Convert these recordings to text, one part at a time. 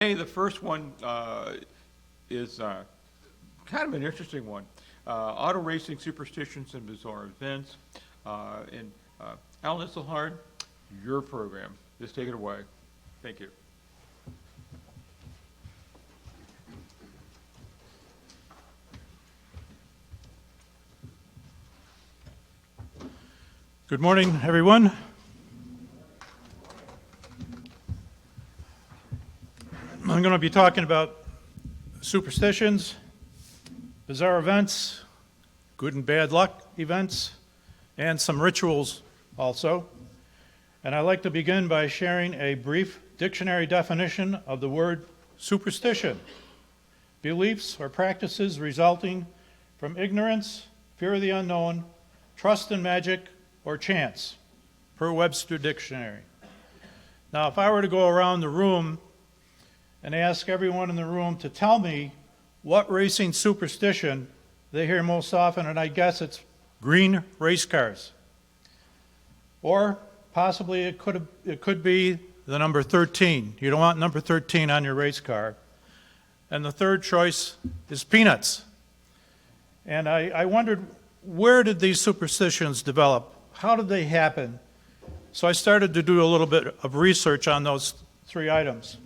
Hey, the first one is kind of an interesting one. Auto racing superstitions and bizarre events. And Alan Isselhard, your program. Just take it away. Thank you. Good morning, everyone. I'm going to be talking about superstitions, bizarre events, good and bad luck events, and some rituals also. And I'd like to begin by sharing a brief dictionary definition of the word superstition: beliefs or practices resulting from ignorance, fear of the unknown, trust in magic, or chance, per Webster Dictionary. Now, if I were to go around the room and ask everyone in the room to tell me what racing superstition they hear most often, and I guess it's green race cars. Or possibly it could be the number 13. You don't want number 13 on your race car. And the third choice is peanuts. And I wondered, where did these superstitions develop? How did they happen? So I started to do a little bit of research on those three items.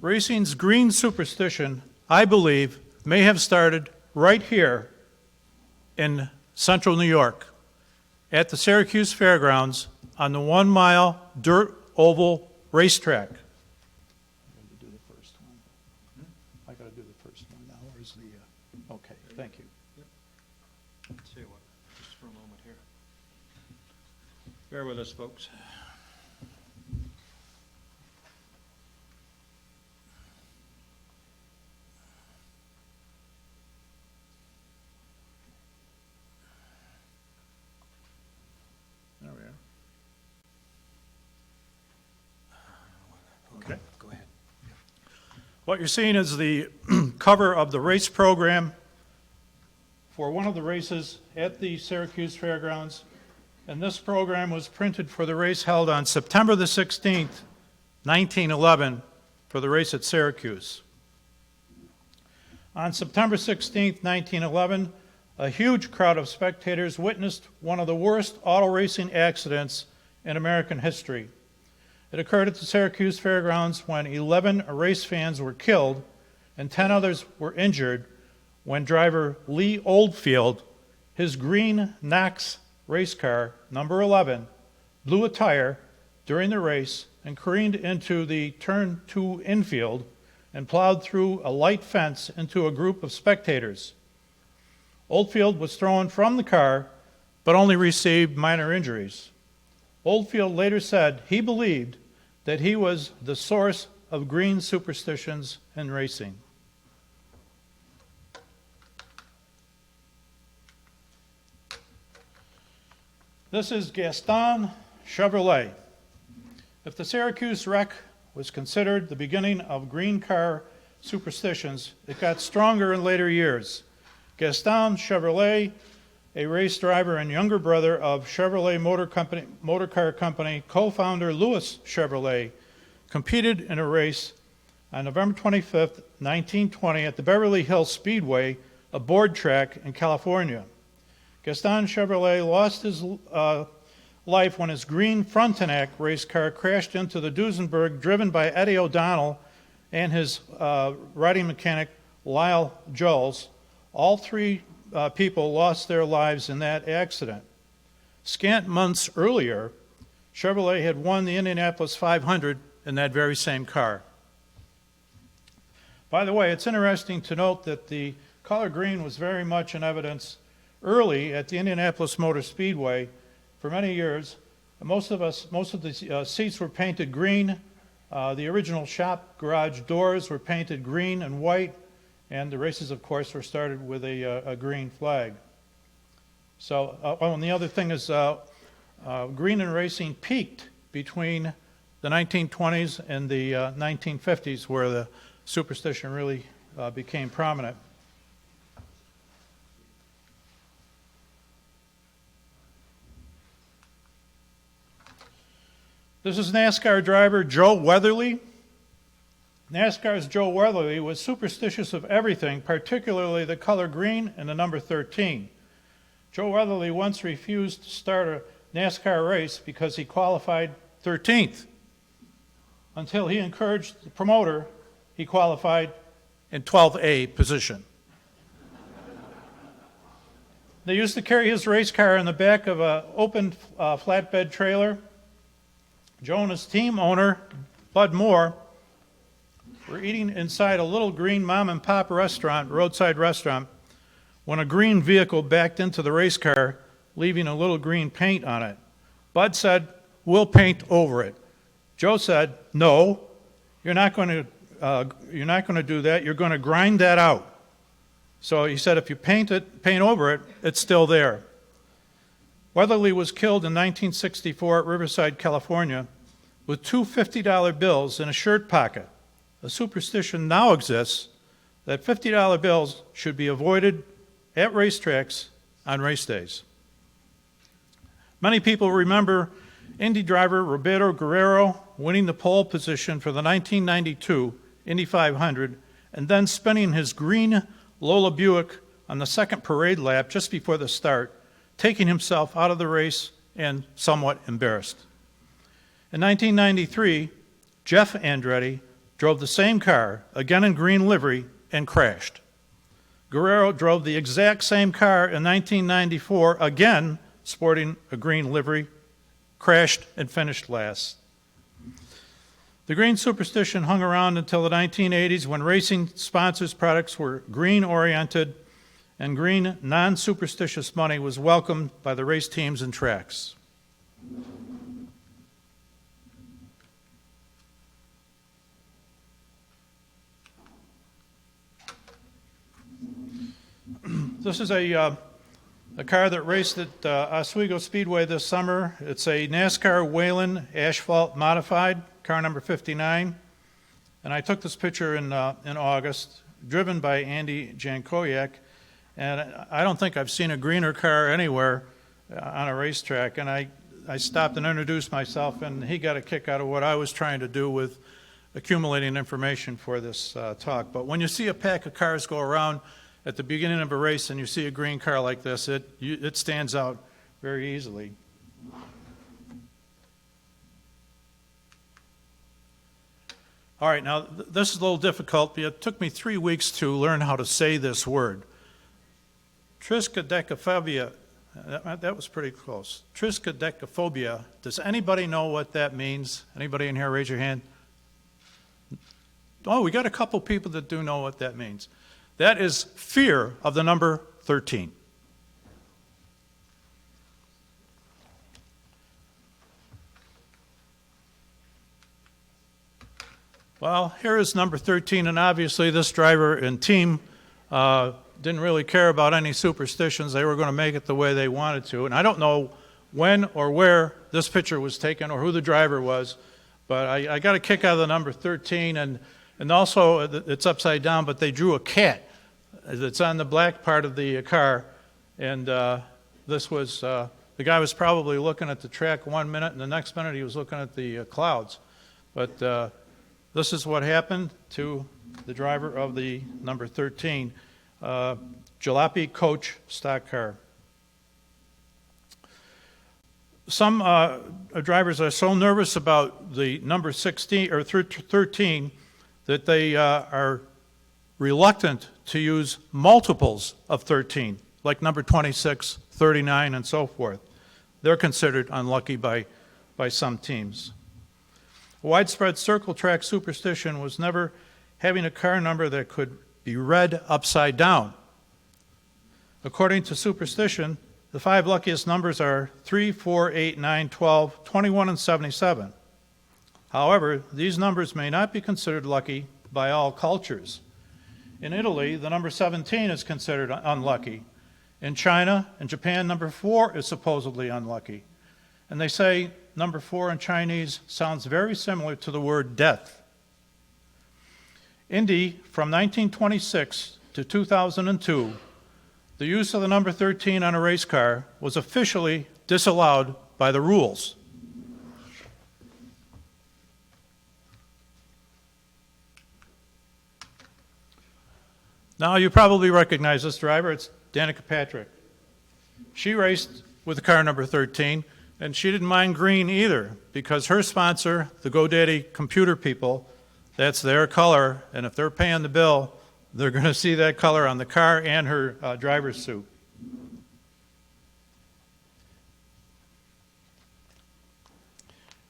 Racing's green superstition, I believe, may have started right here in central New York at the Syracuse Fairgrounds on the 1 mile dirt oval racetrack. I'm going to do the first one. I got to do the first one now. Where's the, okay, thank you. Yep. Tell you what, just for a moment here. Bear with us, folks. There we are. Okay. Go ahead. What you're seeing is the cover of the race program for one of the races at the Syracuse Fairgrounds. And this program was printed for the race held on September the 16th, 1911, for the race at Syracuse. On September 16th, 1911, a huge crowd of spectators witnessed one of the worst auto racing accidents in American history. It occurred at the Syracuse Fairgrounds when 11 race fans were killed and 10 others were injured when driver Lee Oldfield, his green Knox race car, number 11, blew a tire during the race and careened into the turn 2 infield and plowed through a light fence into a group of spectators. Oldfield was thrown from the car, but only received minor injuries. Oldfield later said he believed that he was the source of green superstitions in racing. This is Gaston Chevrolet. If the Syracuse wreck was considered the beginning of green car superstitions, it got stronger in later years. Gaston Chevrolet, a race driver and younger brother of Chevrolet Motor Car Company co-founder Louis Chevrolet, competed in a race on November 25th, 1920 at the Beverly Hills Speedway, a board track in California. Gaston Chevrolet lost his life when his green Frontenac race car crashed into the Duesenberg driven by Eddie O'Donnell and his riding mechanic Lyle Joles. All three people lost their lives in that accident. Scant months earlier, Chevrolet had won the Indianapolis 500 in that very same car. By the way, it's interesting to note that the color green was very much in evidence early at the Indianapolis Motor Speedway for many years. Most of the seats were painted green. The original shop garage doors were painted green and white. And the races, of course, were started with a green flag. So, and the other thing is green and racing peaked between the 1920s and the 1950s, where the superstition really became prominent. This is NASCAR driver Joe Weatherly. NASCAR's Joe Weatherly was superstitious of everything, particularly the color green and the number 13. Joe Weatherly once refused to start a NASCAR race because he qualified 13th, until he encouraged the promoter. He qualified in 12A position. They used to carry his race car in the back of an open flatbed trailer. Joe and his team owner, Bud Moore, were eating inside a little green mom-and-pop restaurant, roadside restaurant, when a green vehicle backed into the race car, leaving a little green paint on it. Bud said, "We'll paint over it." Joe said, "No, you're not going to do that. You're going to grind that out." So he said, if you paint over it, it's still there. Weatherly was killed in 1964 at Riverside, California, with two $50 bills in a shirt pocket. A superstition now exists that $50 bills should be avoided at racetracks on race days. Many people remember Indy driver Roberto Guerrero winning the pole position for the 1992 Indy 500 and then spinning his green Lola Buick on the second parade lap just before the start, taking himself out of the race and somewhat embarrassed. In 1993, Jeff Andretti drove the same car, again in green livery, and crashed. Guerrero drove the exact same car in 1994, again sporting a green livery, crashed and finished last. The green superstition hung around until the 1980s when racing sponsors' products were green-oriented and green non-superstitious money was welcomed by the race teams and tracks. This is a car that raced at Oswego Speedway this summer. It's a NASCAR Whelen Asphalt Modified, car number 59. And I took this picture in August, driven by Andy Jankowiak. And I don't think I've seen a greener car anywhere on a racetrack. And I stopped and introduced myself, and he got a kick out of what I was trying to do with accumulating information for this talk. But when you see a pack of cars go around at the beginning of a race and you see a green car like this, it stands out very easily. All right, now this is a little difficult. It took me 3 weeks to learn how to say this word. Triskaidekaphobia, that was pretty close. Triskaidekaphobia, does anybody know what that means? Anybody in here, raise your hand. Oh, we got a couple people that do know what that means. That is fear of the number 13. Well, here is number 13, and obviously this driver and team didn't really care about any superstitions. They were going to make it the way they wanted to. And I don't know when or where this picture was taken or who the driver was, but I got a kick out of the number 13, and also it's upside down, but they drew a cat that's on the black part of the car, and this was, the guy was probably looking at the track 1 minute, and the next minute he was looking at the clouds. But this is what happened to the driver of the number 13 Jalopy Coach stock car. Some drivers are so nervous about the number 16 or 13 that they are reluctant to use multiples of 13, like number 26, 39, and so forth. They're considered unlucky by some teams. A widespread circle track superstition was never having a car number that could be read upside down. According to superstition, the 5 luckiest numbers are 3, 4, 8, 9, 12, 21, and 77. However, these numbers may not be considered lucky by all cultures. In Italy, the number 17 is considered unlucky. In China and Japan, number 4 is supposedly unlucky. And they say number 4 in Chinese sounds very similar to the word death. Indy, from 1926 to 2002, the use of the number 13 on a race car was officially disallowed by the rules. Now, you probably recognize this driver. It's Danica Patrick. She raced with the car number 13, and she didn't mind green either, because her sponsor, the GoDaddy computer people, that's their color, and if they're paying the bill, they're going to see that color on the car and her driver's suit.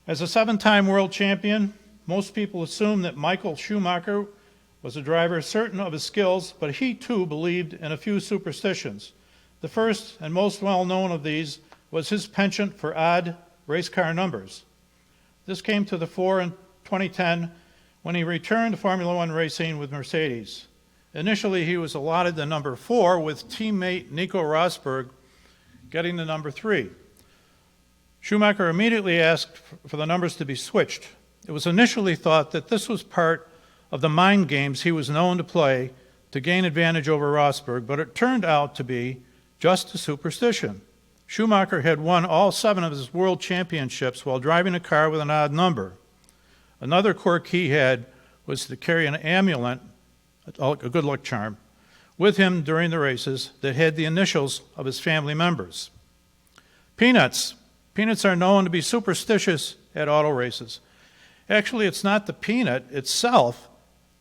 As a 7-time world champion, most people assume that Michael Schumacher was a driver certain of his skills, but he too believed in a few superstitions. The first and most well-known of these was his penchant for odd race car numbers. This came to the fore in 2010 when he returned to Formula One racing with Mercedes. Initially, he was allotted the number 4, with teammate Nico Rosberg getting the number 3. Schumacher immediately asked for the numbers to be switched. It was initially thought that this was part of the mind games he was known to play to gain advantage over Rosberg, but it turned out to be just a superstition. Schumacher had won all 7 of his world championships while driving a car with an odd number. Another quirk he had was to carry an amulet, a good luck charm, with him during the races that had the initials of his family members. Peanuts. Peanuts are known to be superstitious at auto races. Actually, it's not the peanut itself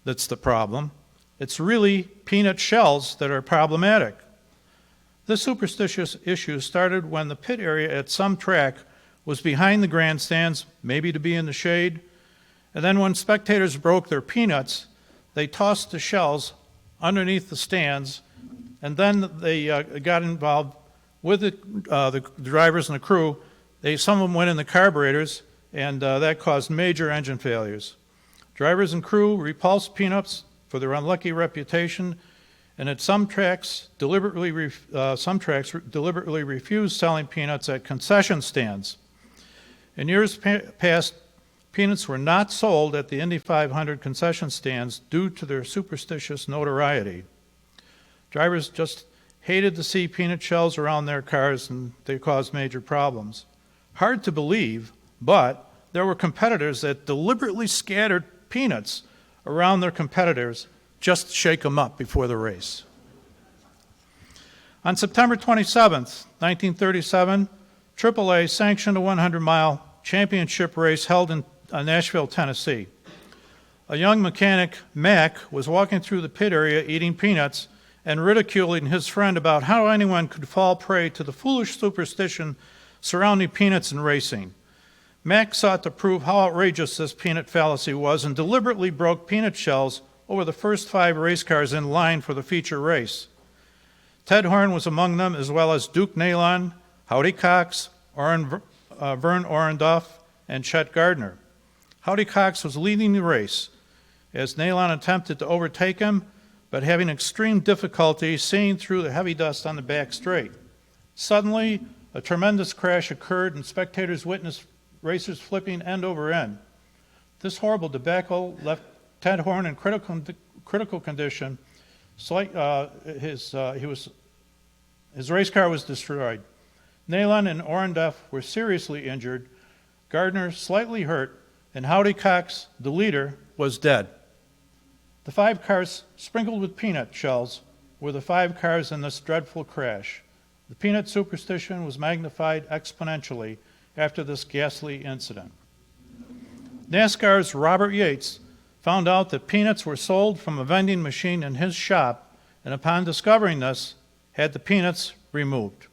that's the problem. It's really peanut shells that are problematic. This superstitious issue started when the pit area at some track was behind the grandstands, maybe to be in the shade, and then when spectators broke their peanuts, they tossed the shells underneath the stands, and then they got involved with the drivers and the crew. Some of them went in the carburetors, and that caused major engine failures. Drivers and crew repulsed peanuts for their unlucky reputation, and at some tracks deliberately refused selling peanuts at concession stands. In years past, peanuts were not sold at the Indy 500 concession stands due to their superstitious notoriety. Drivers just hated to see peanut shells around their cars, and they caused major problems. Hard to believe, but there were competitors that deliberately scattered peanuts around their competitors just to shake them up before the race. On September 27th, 1937, AAA sanctioned a 100-mile championship race held in Nashville, Tennessee. A young mechanic, Mac, was walking through the pit area eating peanuts and ridiculing his friend about how anyone could fall prey to the foolish superstition surrounding peanuts in racing. Mac sought to prove how outrageous this peanut fallacy was and deliberately broke peanut shells over the first 5 race cars in line for the feature race. Ted Horn was among them, as well as Duke Nalon, Howdy Cox, Vern Orendorff, and Chet Gardner. Howdy Cox was leading the race as Nalon attempted to overtake him, but having extreme difficulty seeing through the heavy dust on the back straight. Suddenly, a tremendous crash occurred and spectators witnessed racers flipping end over end. This horrible debacle left Ted Horn in critical condition. His race car was destroyed. Nalon and Orendorff were seriously injured, Gardner slightly hurt, and Howdy Cox, the leader, was dead. The 5 cars sprinkled with peanut shells were the 5 cars in this dreadful crash. The peanut superstition was magnified exponentially after this ghastly incident. NASCAR's Robert Yates found out that peanuts were sold from a vending machine in his shop, and upon discovering this, had the peanuts removed.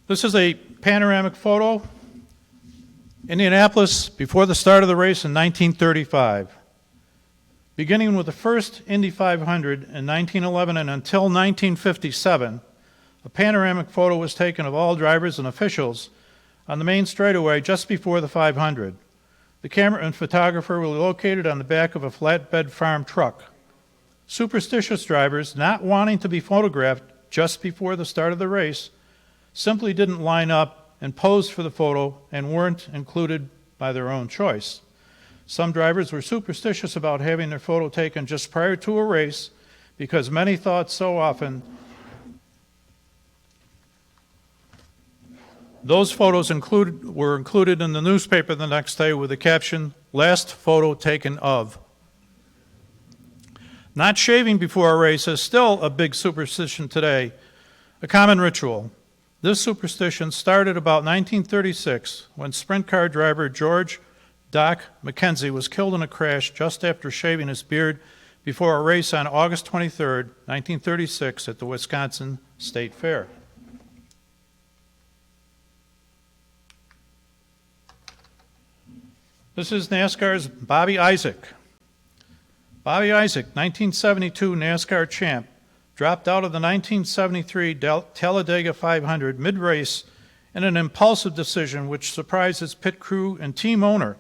This is a panoramic photo. Indianapolis, before the start of the race in 1935. Beginning with the first Indy 500 in 1911 and until 1957, a panoramic photo was taken of all drivers and officials on the main straightaway just before the 500. The camera and photographer were located on the back of a flatbed farm truck. Superstitious drivers, not wanting to be photographed just before the start of the race, simply didn't line up and posed for the photo and weren't included by their own choice. Some drivers were superstitious about having their photo taken just prior to a race because many thought so often Those photos were included in the newspaper the next day with the caption, "Last photo taken of." Not shaving before a race is still a big superstition today, a common ritual. This superstition started about 1936 when sprint car driver George "Doc" McKenzie was killed in a crash just after shaving his beard before a race on August 23, 1936 at the Wisconsin State Fair. This is NASCAR's Bobby Isaac. Bobby Isaac, 1972 NASCAR champ, dropped out of the 1973 Talladega 500 mid-race in an impulsive decision which surprised his pit crew and team owner.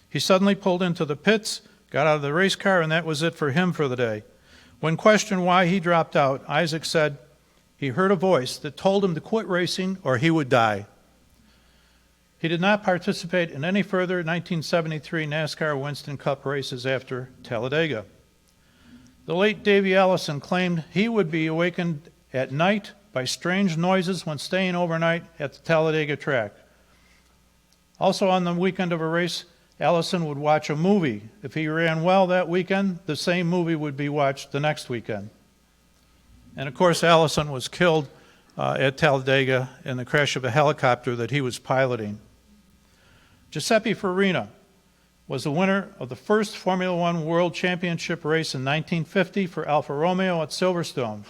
He suddenly pulled into the pits, got out of the race car, and that was it for him for the day. When questioned why he dropped out, Isaac said he heard a voice that told him to quit racing or he would die. He did not participate in any further 1973 NASCAR Winston Cup races after Talladega. The late Davey Allison claimed he would be awakened at night by strange noises when staying overnight at the Talladega track. Also on the weekend of a race, Allison would watch a movie. If he ran well that weekend, the same movie would be watched the next weekend. And of course, Allison was killed at Talladega in the crash of a helicopter that he was piloting. Giuseppe Farina was the winner of the first Formula One World Championship race in 1950 for Alfa Romeo at Silverstone,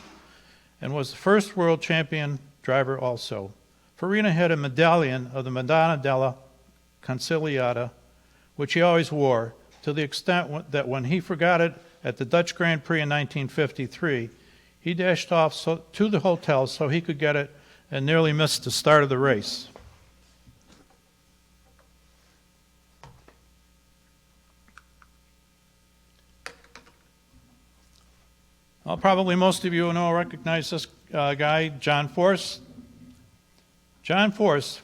and was the first world champion driver also. Farina had a medallion of the Madonna della Consigliata, which he always wore, to the extent that when he forgot it at the Dutch Grand Prix in 1953, he dashed off to the hotel so he could get it and nearly missed the start of the race. Well, probably most of you recognize this guy, John Force. John Force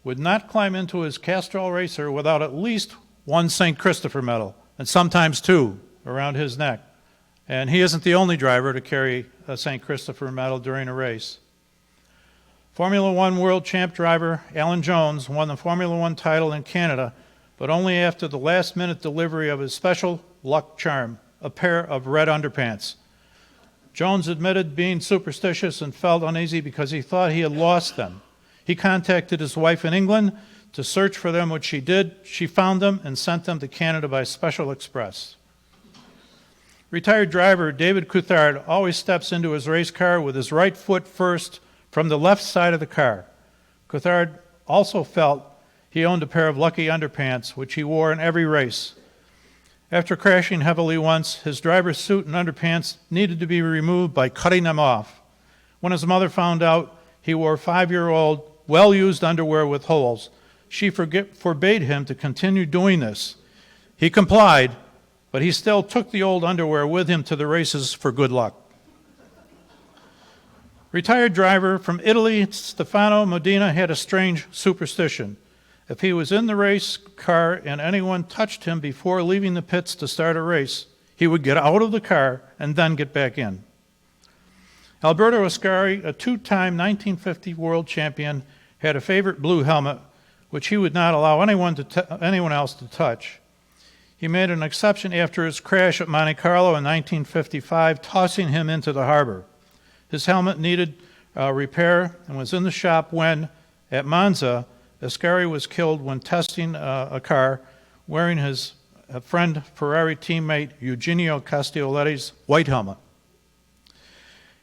would not climb into his Castrol Racer without at least one St. Christopher medal, and sometimes two, around his neck. And he isn't the only driver to carry a St. Christopher medal during a race. Formula One world champ driver Alan Jones won the Formula One title in Canada, but only after the last-minute delivery of his special luck charm, a pair of red underpants. Jones admitted being superstitious and felt uneasy because he thought he had lost them. He contacted his wife in England to search for them, which she did. She found them and sent them to Canada by special express. Retired driver David Coulthard always steps into his race car with his right foot first from the left side of the car. Coulthard also felt he owned a pair of lucky underpants, which he wore in every race. After crashing heavily once, his driver's suit and underpants needed to be removed by cutting them off. When his mother found out he wore 5-year-old, well-used underwear with holes, she forbade him to continue doing this. He complied, but he still took the old underwear with him to the races for good luck. Retired driver from Italy, Stefano Modena, had a strange superstition. If he was in the race car and anyone touched him before leaving the pits to start a race, he would get out of the car and then get back in. Alberto Ascari, a two-time 1950 world champion, had a favorite blue helmet, which he would not allow anyone else to touch. He made an exception after his crash at Monte Carlo in 1955, tossing him into the harbor. His helmet needed repair and was in the shop when, at Monza, Ascari was killed when testing a car wearing his friend Ferrari teammate Eugenio Castelletti's white helmet.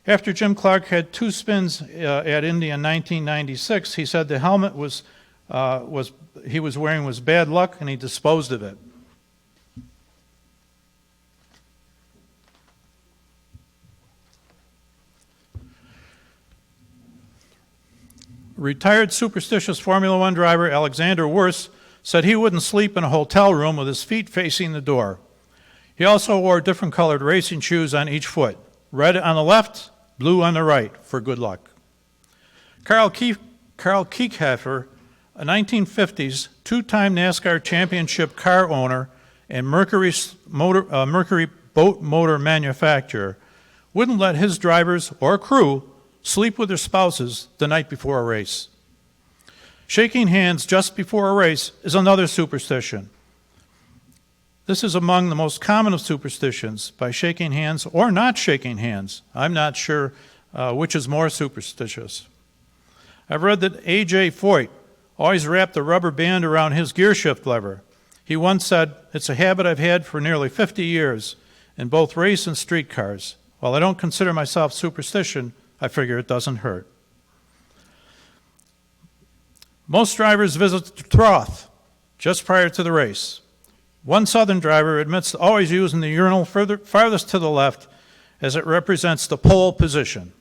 After Jim Clark had 2 spins at Indy in 1996, he said the helmet he was wearing was bad luck, and he disposed of it. Retired superstitious Formula One driver Alexander Wurst said he wouldn't sleep in a hotel room with his feet facing the door. He also wore different colored racing shoes on each foot, red on the left, blue on the right, for good luck. Carl Kiekhaefer, a 1950s two-time NASCAR championship car owner and Mercury boat motor manufacturer, wouldn't let his drivers or crew sleep with their spouses the night before a race. Shaking hands just before a race is another superstition. This is among the most common of superstitions, by shaking hands or not shaking hands. I'm not sure which is more superstitious. I've read that A.J. Foyt always wrapped a rubber band around his gear shift lever. He once said, "It's a habit I've had for nearly 50 years in both race and street cars. While I don't consider myself superstition, I figure it doesn't hurt." Most drivers visit the trough just prior to the race. One Southern driver admits to always using the urinal farthest to the left, as it represents the pole position.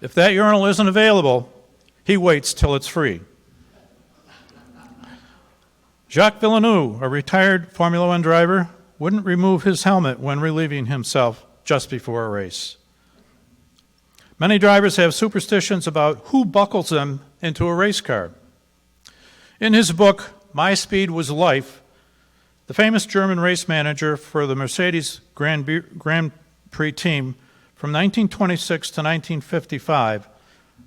If that urinal isn't available, he waits till it's free. Jacques Villeneuve, a retired Formula One driver, wouldn't remove his helmet when relieving himself just before a race. Many drivers have superstitions about who buckles them into a race car. In his book, My Speed Was Life, the famous German race manager for the Mercedes Grand Prix team from 1926 to 1955,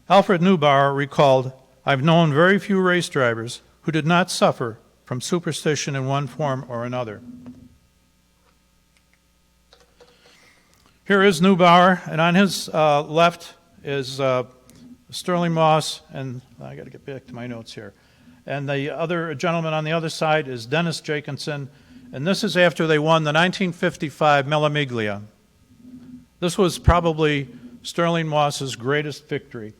Alfred Neubauer recalled, "I've known very few race drivers who did not suffer from superstition in one form or another." Here is Neubauer, and on his left is Sterling Moss, and I got to get back to my notes here. And the other gentleman on the other side is Dennis Jacobsen, and this is after they won the 1955 Mille Miglia. This was probably Sterling Moss's greatest victory.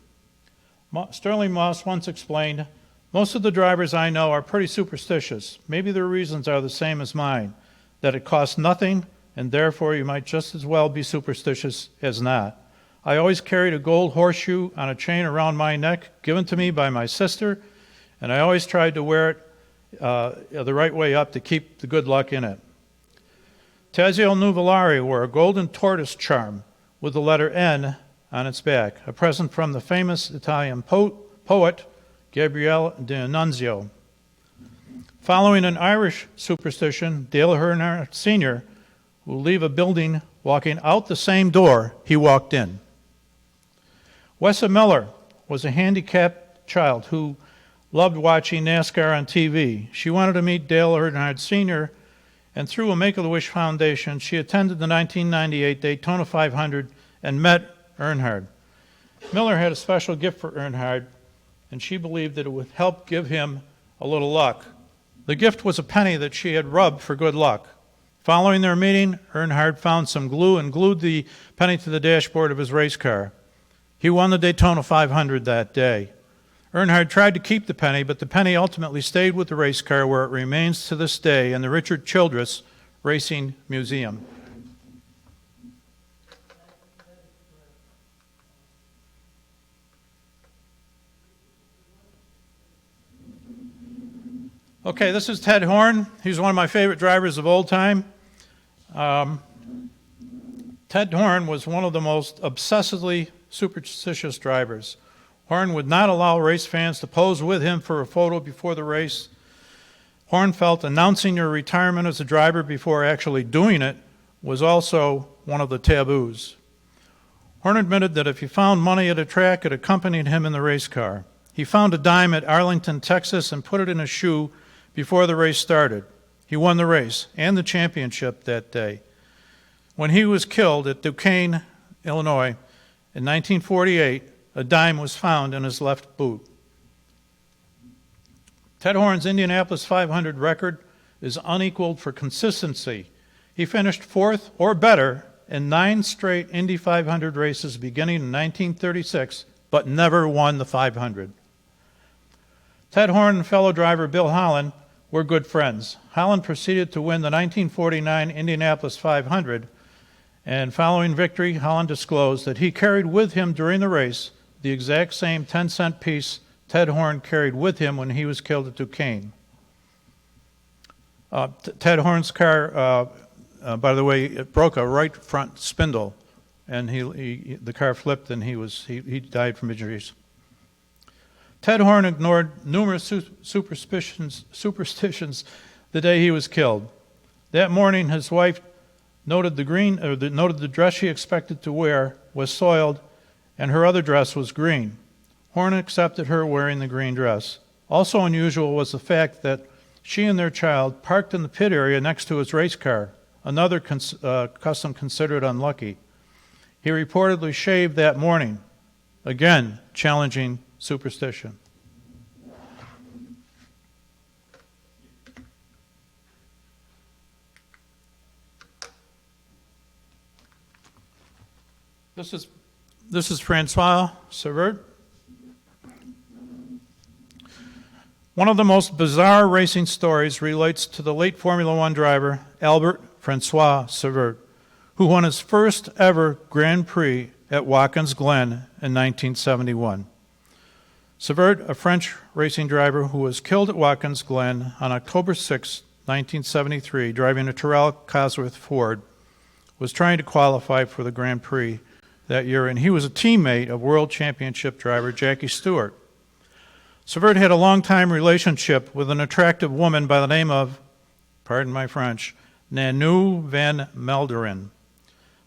Sterling Moss once explained, "Most of the drivers I know are pretty superstitious. Maybe their reasons are the same as mine, that it costs nothing, and therefore you might just as well be superstitious as not. I always carried a gold horseshoe on a chain around my neck, given to me by my sister, and I always tried to wear it the right way up to keep the good luck in it." Tazio Nuvolari wore a golden tortoise charm with the letter N on its back, a present from the famous Italian poet Gabriele D'Annunzio. Following an Irish superstition, Dale Earnhardt Sr. will leave a building walking out the same door he walked in. Wessa Miller was a handicapped child who loved watching NASCAR on TV. She wanted to meet Dale Earnhardt Sr., and through a Make-A-Wish Foundation, she attended the 1998 Daytona 500 and met Earnhardt. Miller had a special gift for Earnhardt, and she believed that it would help give him a little luck. The gift was a penny that she had rubbed for good luck. Following their meeting, Earnhardt found some glue and glued the penny to the dashboard of his race car. He won the Daytona 500 that day. Earnhardt tried to keep the penny, but the penny ultimately stayed with the race car, where it remains to this day in the Richard Childress Racing Museum. Okay, this is Ted Horn. He's one of my favorite drivers of old time. Ted Horn was one of the most obsessively superstitious drivers. Horn would not allow race fans to pose with him for a photo before the race. Horn felt announcing your retirement as a driver before actually doing it was also one of the taboos. Horn admitted that if he found money at a track, it accompanied him in the race car. He found a dime at Arlington, Texas, and put it in a shoe before the race started. He won the race and the championship that day. When he was killed at Duquesne, Illinois, in 1948, a dime was found in his left boot. Ted Horn's Indianapolis 500 record is unequaled for consistency. He finished fourth or better in 9 straight Indy 500 races beginning in 1936, but never won the 500. Ted Horn and fellow driver Bill Holland were good friends. Holland proceeded to win the 1949 Indianapolis 500, and following victory, Holland disclosed that he carried with him during the race the exact same 10-cent piece Ted Horn carried with him when he was killed at Duquesne. Ted Horn's car, by the way, it broke a right front spindle, and the car flipped, and he died from injuries. Ted Horn ignored numerous superstitions the day he was killed. That morning, his wife noted the dress she expected to wear was soiled, and her other dress was green. Horn accepted her wearing the green dress. Also unusual was the fact that she and their child parked in the pit area next to his race car, another custom considered unlucky. He reportedly shaved that morning, again challenging superstition. This is Francois Severt. One of the most bizarre racing stories relates to the late Formula One driver, Albert Francois Severt, who won his first ever Grand Prix at Watkins Glen in 1971. Severt, a French racing driver who was killed at Watkins Glen on October 6, 1973, driving a Tyrrell Cosworth Ford, was trying to qualify for the Grand Prix that year, and he was a teammate of World Championship driver Jackie Stewart. Severt had a long-time relationship with an attractive woman by the name of, pardon my French, Nanou van Melderen.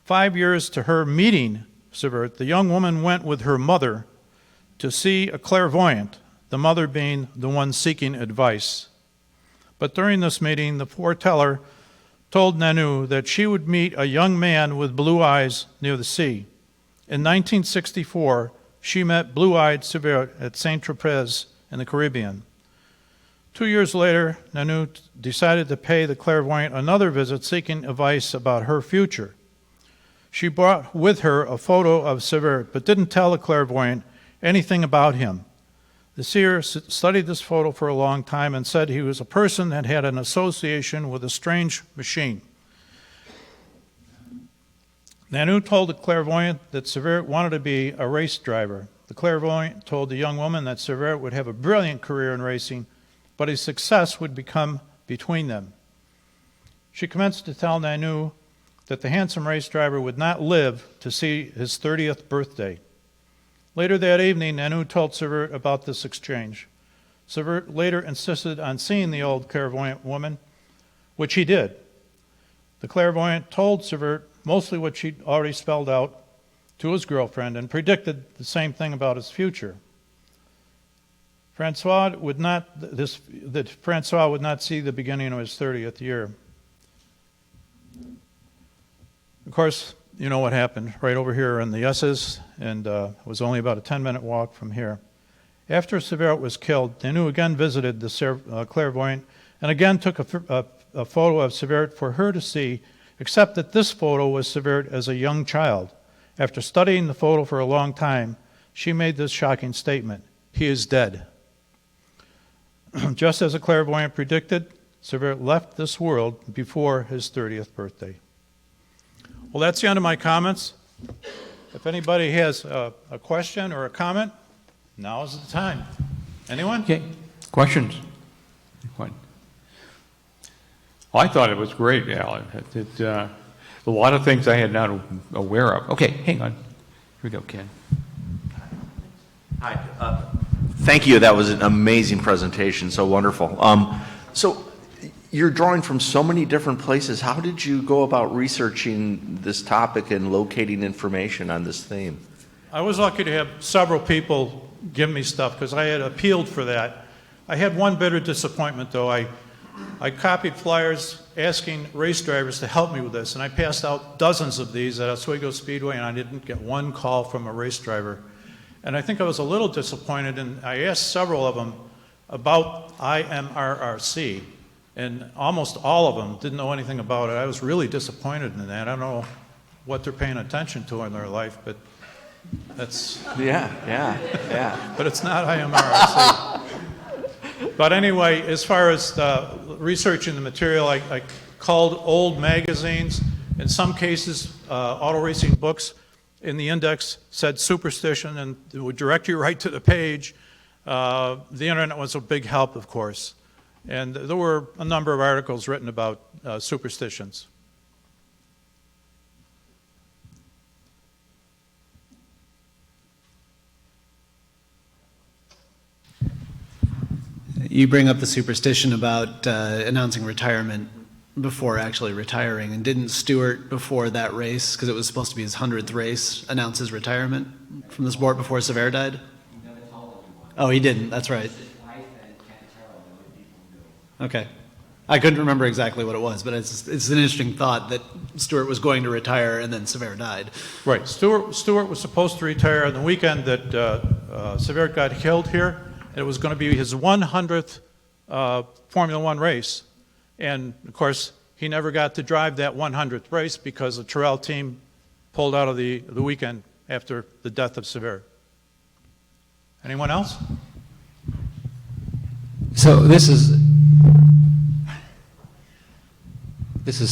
5 years to her meeting Severt, the young woman went with her mother to see a clairvoyant, the mother being the one seeking advice. But during this meeting, the foreteller told Nanou that she would meet a young man with blue eyes near the sea. In 1964, she met blue-eyed Severt at Saint-Tropez in the Caribbean. 2 years later, Nanou decided to pay the clairvoyant another visit seeking advice about her future. She brought with her a photo of Severt, but didn't tell the clairvoyant anything about him. The seer studied this photo for a long time and said he was a person that had an association with a strange machine. Nanou told the clairvoyant that Severt wanted to be a race driver. The clairvoyant told the young woman that Severt would have a brilliant career in racing, but his success would become between them. She commenced to tell Nanou that the handsome race driver would not live to see his 30th birthday. Later that evening, Nanou told Severt about this exchange. Severt later insisted on seeing the old clairvoyant woman, which he did. The clairvoyant told Severt mostly what she'd already spelled out to his girlfriend and predicted the same thing about his future. Francois would not see the beginning of his 30th year. Of course, you know what happened right over here in the S's, and it was only about a 10-minute walk from here. After Severt was killed, Nanou again visited the clairvoyant and again took a photo of Severt for her to see, except that this photo was Severt as a young child. After studying the photo for a long time, she made this shocking statement: "He is dead." Just as a clairvoyant predicted, Severt left this world before his 30th birthday. Well, that's the end of my comments. If anybody has a question or a comment, now is the time. Anyone? Okay, questions? What? Well, I thought it was great, Alan. A lot of things I had not aware of. Okay, hang on. Here we go, Ken. Hi. Thank you. That was an amazing presentation. So wonderful. So you're drawing from so many different places. How did you go about researching this topic and locating information on this theme? I was lucky to have several people give me stuff because I had appealed for that. I had one bitter disappointment, though. I copied flyers asking race drivers to help me with this, and I passed out dozens of these at Oswego Speedway, and I didn't get one call from a race driver. And I think I was a little disappointed, and I asked several of them about IMRRC, and almost all of them didn't know anything about it. I was really disappointed in that. I don't know what they're paying attention to in their life, but that's... Yeah. But it's not IMRRC. But anyway, as far as researching the material, I called old magazines. In some cases, auto racing books in the index said superstition, and it would direct you right to the page. The internet was a big help, of course. And there were a number of articles written about superstitions. You bring up the superstition about announcing retirement before actually retiring, and didn't Stewart, before that race, because it was supposed to be his 100th race, announce his retirement from the sport before Severt died? Oh, he didn't, that's right. Okay. I couldn't remember exactly what it was, but it's an interesting thought that Stewart was going to retire and then Sever died. Right. Stewart was supposed to retire on the weekend that Sever got killed here. It was going to be his 100th Formula One race. And, of course, he never got to drive that 100th race because the Terrell team pulled out of the weekend after the death of Sever. Anyone else? So this is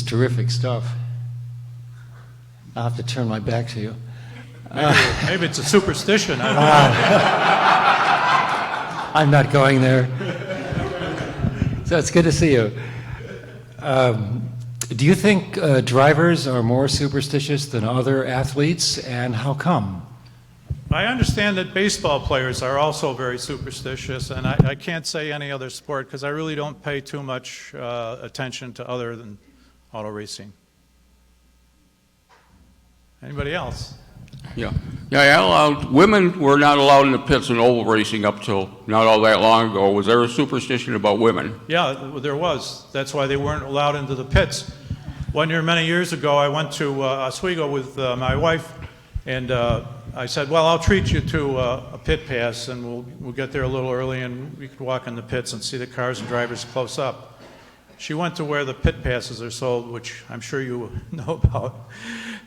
terrific stuff. I'll have to turn my back to you. Maybe it's a superstition. I don't know. I'm not going there. So it's good to see you. Do you think drivers are more superstitious than other athletes, and how come? I understand that baseball players are also very superstitious, and I can't say any other sport because I really don't pay too much attention to other than auto racing. Anybody else? Yeah, women were not allowed in the pits in oval racing up till not all that long ago. Was there a superstition about women? Yeah, there was. That's why they weren't allowed into the pits. One year, many years ago, I went to Oswego with my wife, and I said, well, I'll treat you to a pit pass, and we'll get there a little early, and we could walk in the pits and see the cars and drivers close up. She went to where the pit passes are sold, which I'm sure you know about,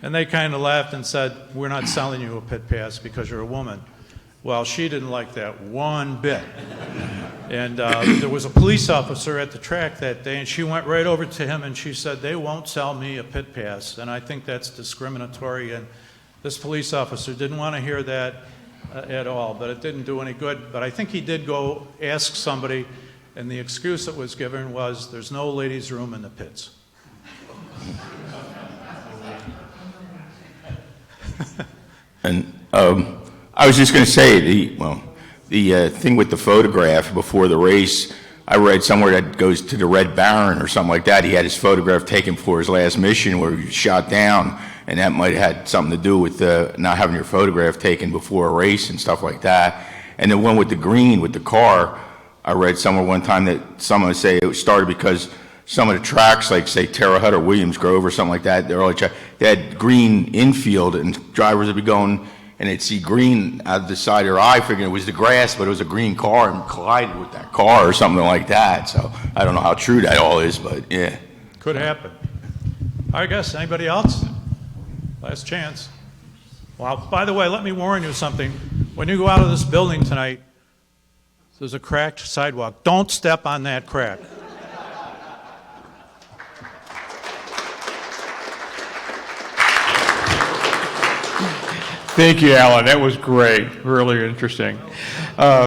and they kind of laughed and said, we're not selling you a pit pass because you're a woman. Well, she didn't like that one bit. And there was a police officer at the track that day, and she went right over to him and she said, they won't sell me a pit pass, and I think that's discriminatory. And this police officer didn't want to hear that at all, but it didn't do any good. But I think he did go ask somebody, and the excuse that was given was, there's no ladies' room in the pits. And I was just going to say, the thing with the photograph before the race, I read somewhere that goes to the Red Baron or something like that. He had his photograph taken for his last mission where he was shot down, and that might have had something to do with not having your photograph taken before a race and stuff like that. And the one with the green, with the car, I read somewhere one time that someone say it started because some of the tracks, like say Terre Haute or Williams Grove or something like that, they had green infield, and drivers would be going and they'd see green out of the side of their eye, figuring it was the grass, but it was a green car and collided with that car or something like that. So I don't know how true that all is, but yeah. Could happen. I guess, anybody else? Last chance. Well, by the way, let me warn you something. When you go out of this building tonight, there's a cracked sidewalk. Don't step on that crack. Thank you, Alan. That was great. Really interesting.